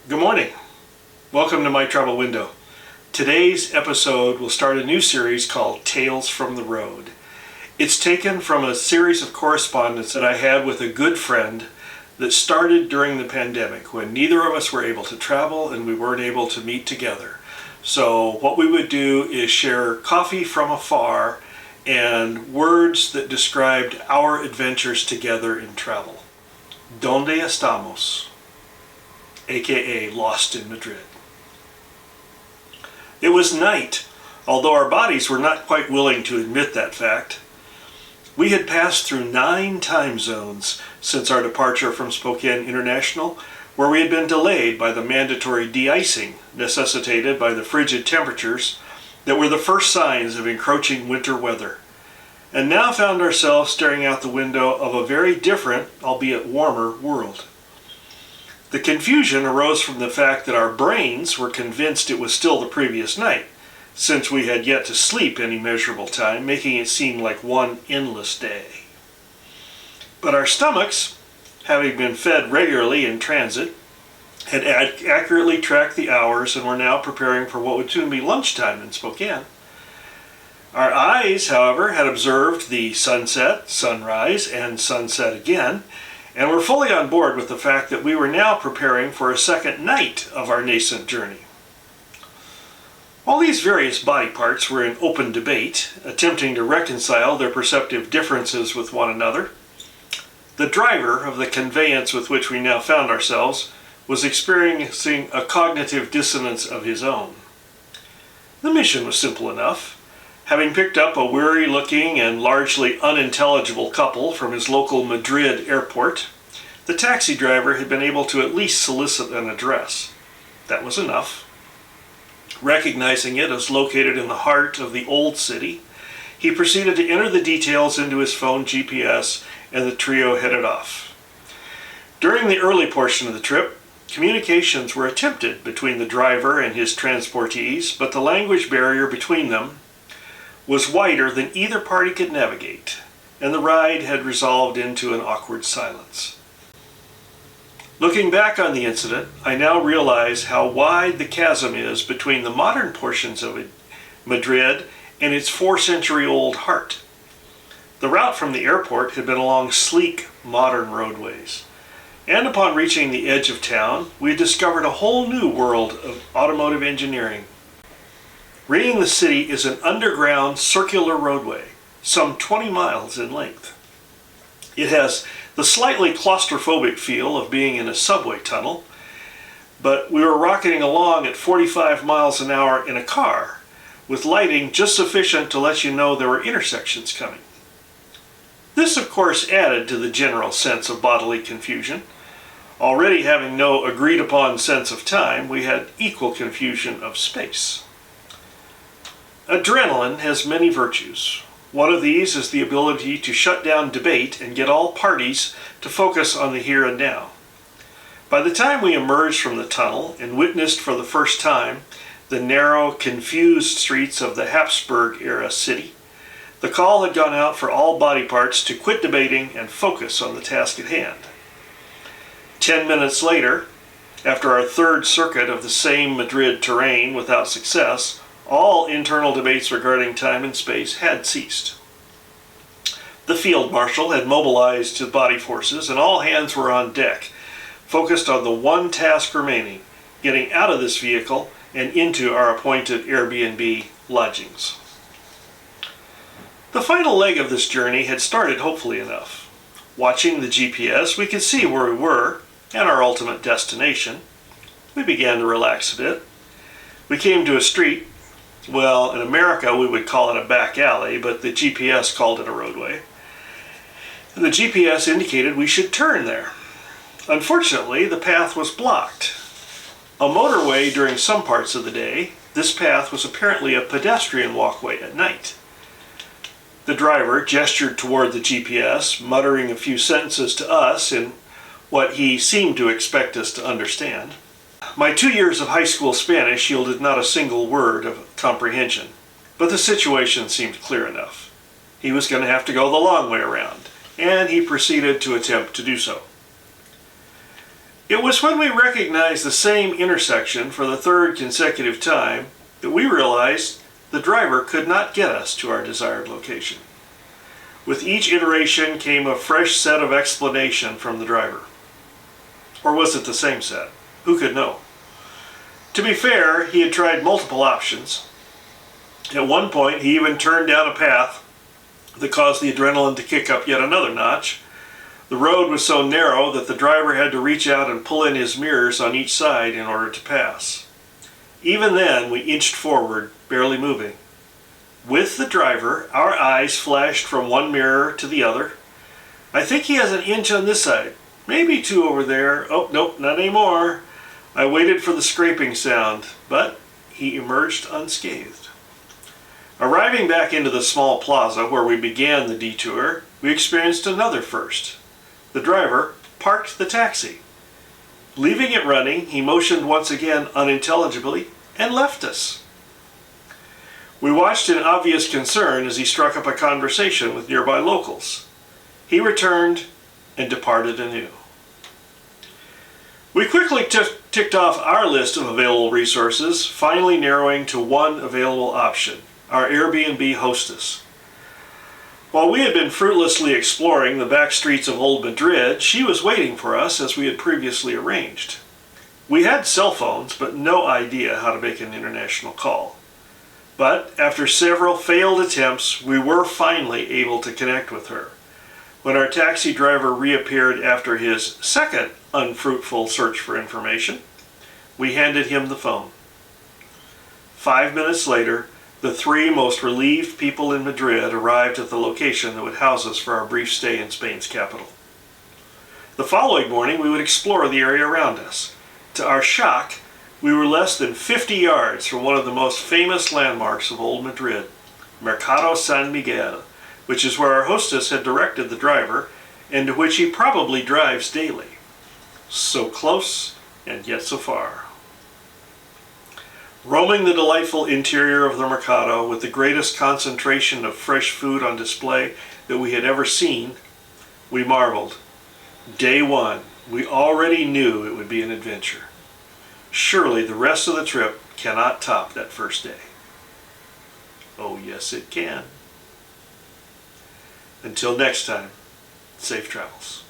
Good morning. Welcome to my travel window. Today's episode will start a new series called Tales from the Road. It's taken from a series of correspondence that I had with a good friend that started during the pandemic when neither of us were able to travel and we weren't able to meet together. So what we would do is share coffee from afar and words that described our adventures together in travel. ¿Dónde estamos? AKA Lost in Madrid. It was night, although our bodies were not quite willing to admit that fact. We had passed through 9 time zones since our departure from Spokane International, where we had been delayed by the mandatory de-icing necessitated by the frigid temperatures that were the first signs of encroaching winter weather, and now found ourselves staring out the window of a very different, albeit warmer, world. The confusion arose from the fact that our brains were convinced it was still the previous night, since we had yet to sleep any measurable time, making it seem like one endless day. But our stomachs, having been fed regularly in transit, had accurately tracked the hours and were now preparing for what would soon be lunchtime in Spokane. Our eyes, however, had observed the sunset, sunrise, and sunset again, and were fully on board with the fact that we were now preparing for a second night of our nascent journey. While these various body parts were in open debate, attempting to reconcile their perceptive differences with one another, the driver of the conveyance with which we now found ourselves was experiencing a cognitive dissonance of his own. The mission was simple enough. Having picked up a weary-looking and largely unintelligible couple from his local Madrid airport, the taxi driver had been able to at least solicit an address. That was enough. Recognizing it as located in the heart of the old city, he proceeded to enter the details into his phone GPS, and the trio headed off. During the early portion of the trip, communications were attempted between the driver and his transportees, but the language barrier between them was wider than either party could navigate, and the ride had resolved into an awkward silence. Looking back on the incident, I now realize how wide the chasm is between the modern portions of Madrid and its 4-century-old heart. The route from the airport had been along sleek, modern roadways, and upon reaching the edge of town, we had discovered a whole new world of automotive engineering. Ringing the city is an underground circular roadway, some 20 miles in length. It has the slightly claustrophobic feel of being in a subway tunnel, but we were rocketing along at 45 miles an hour in a car, with lighting just sufficient to let you know there were intersections coming. This, of course, added to the general sense of bodily confusion. Already having no agreed-upon sense of time, we had equal confusion of space. Adrenaline has many virtues. One of these is the ability to shut down debate and get all parties to focus on the here and now. By the time we emerged from the tunnel and witnessed for the first time the narrow, confused streets of the Habsburg-era city, the call had gone out for all body parts to quit debating and focus on the task at hand. 10 minutes later, after our third circuit of the same Madrid terrain without success, all internal debates regarding time and space had ceased. The field marshal had mobilized his body forces, and all hands were on deck, focused on the one task remaining, getting out of this vehicle and into our appointed Airbnb lodgings. The final leg of this journey had started hopefully enough. Watching the GPS, we could see where we were and our ultimate destination. We began to relax a bit. We came to a street. Well, in America we would call it a back alley, but the GPS called it a roadway. And the GPS indicated we should turn there. Unfortunately, the path was blocked. A motorway during some parts of the day, this path was apparently a pedestrian walkway at night. The driver gestured toward the GPS, muttering a few sentences to us in what he seemed to expect us to understand. My 2 years of high school Spanish yielded not a single word of comprehension, but the situation seemed clear enough. He was going to have to go the long way around, and he proceeded to attempt to do so. It was when we recognized the same intersection for the third consecutive time that we realized the driver could not get us to our desired location. With each iteration came a fresh set of explanation from the driver. Or was it the same set? Who could know? To be fair, he had tried multiple options. At one point, he even turned down a path that caused the adrenaline to kick up yet another notch. The road was so narrow that the driver had to reach out and pull in his mirrors on each side in order to pass. Even then, we inched forward, barely moving. With the driver, our eyes flashed from one mirror to the other. I think he has an inch on this side, maybe two over there. Oh, nope, not anymore. I waited for the scraping sound, but he emerged unscathed. Arriving back into the small plaza where we began the detour, we experienced another first. The driver parked the taxi. Leaving it running, he motioned once again unintelligibly and left us. We watched in obvious concern as he struck up a conversation with nearby locals. He returned and departed anew. We quickly ticked off our list of available resources, finally narrowing to one available option, our Airbnb hostess. While we had been fruitlessly exploring the back streets of old Madrid, she was waiting for us as we had previously arranged. We had cell phones, but no idea how to make an international call. But after several failed attempts, we were finally able to connect with her. When our taxi driver reappeared after his second unfruitful search for information, we handed him the phone. 5 minutes later, the three most relieved people in Madrid arrived at the location that would house us for our brief stay in Spain's capital. The following morning, we would explore the area around us. To our shock, we were less than 50 yards from one of the most famous landmarks of old Madrid, Mercado San Miguel, which is where our hostess had directed the driver and to which he probably drives daily. So close and yet so far. Roaming the delightful interior of the Mercado with the greatest concentration of fresh food on display that we had ever seen, we marveled. Day one, we already knew it would be an adventure. Surely the rest of the trip cannot top that first day. Oh yes, it can. Until next time, safe travels.